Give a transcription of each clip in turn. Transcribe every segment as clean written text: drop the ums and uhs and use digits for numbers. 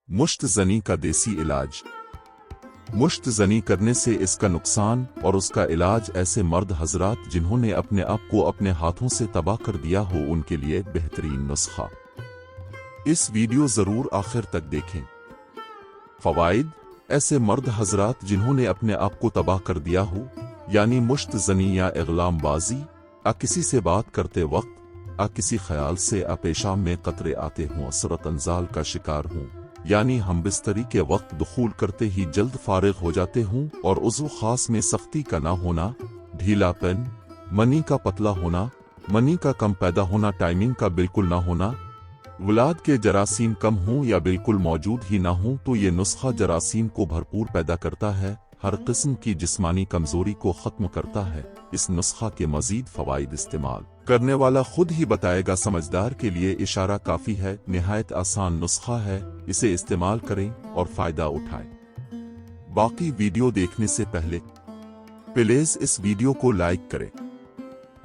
मुश्त ज़नी का देसी इलाज। मुश्त ज़नी करने से इसका नुकसान और उसका इलाज ऐसे मर्द हजरात जिन्होंने अपने आप को अपने हाथों से तबाह कर दिया हो उनके लिए बेहतरीन नुस्खा। इस वीडियो जरूर आखिर तक देखें। फवाइद, ऐसे मर्द हजरात जिन्होंने अपने आप को तबाह कर दिया हो, यानी मुश्त ज़नी या इग़लाम बाजी, किसी से बात करते वक्त किसी ख्याल से पेशाब में कतरे आते हों, असरत अंजाल का शिकार हों, यानी हम बिस्तरी के वक्त दुखूल करते ही जल्द फारिग हो जाते हों और उज़्व खास में सख्ती का ना होना, ढीलापन, मनी का पतला होना, मनी का कम पैदा होना, टाइमिंग का बिल्कुल ना होना, औलाद के जरासीम कम हों या बिल्कुल मौजूद ही ना हों, तो ये नुस्खा जरासीम को भरपूर पैदा करता है, हर किस्म की जिस्मानी कमजोरी को खत्म करता है। इस नुस्खा के मजीद फवाइद इस्तेमाल करने वाला खुद ही बताएगा। समझदार के लिए इशारा काफी है। निहायत आसान नुस्खा है, इसे इस्तेमाल करें और फायदा उठाएं। बाकी वीडियो देखने से पहले प्लीज इस वीडियो को लाइक करें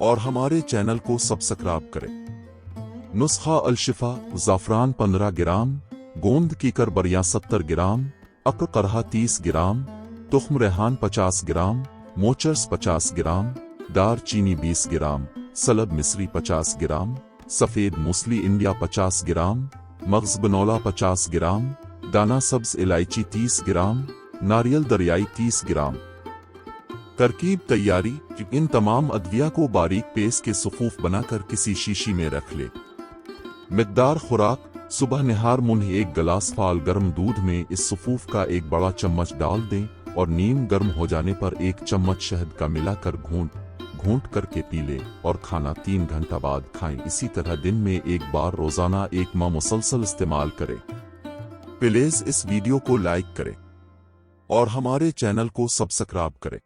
और हमारे चैनल को सब्सक्राइब करें। नुस्खा अल-शिफा। ज़ाफ़रान 15 ग्राम, गोंद कीकर बरियां 70 ग्राम, अक्र करहा 30 ग्राम, तुख्म रेहान 50 ग्राम, मोचर्स 50 ग्राम, दार चीनी 20 ग्राम, सलब मिस्री 50 ग्राम, सफ़ेद मूसली इंडिया 50 ग्राम, मग़ज़ बनौला 50 ग्राम, दाना सब्ज़ इलायची 30 ग्राम, नारियल दरियाई 30 ग्राम। तरकीब तैयारी। इन तमाम अदविया को बारीक पेस्ट के सफ़ूफ बनाकर किसी शीशी में रख ले। मिक़दार खुराक। सुबह निहार मुन्ह 1 गिलास फाल गर्म दूध में इस सफ़ूफ का 1 बड़ा चम्मच डाल दें और नीम गर्म हो जाने पर 1 चम्मच शहद का मिलाकर घूंट करके पी लें और खाना 3 घंटा बाद खाएं। इसी तरह दिन में 1 बार रोजाना 1 माह मुसलसल इस्तेमाल करें। प्लीज इस वीडियो को लाइक करें और हमारे चैनल को सब्सक्राइब करें।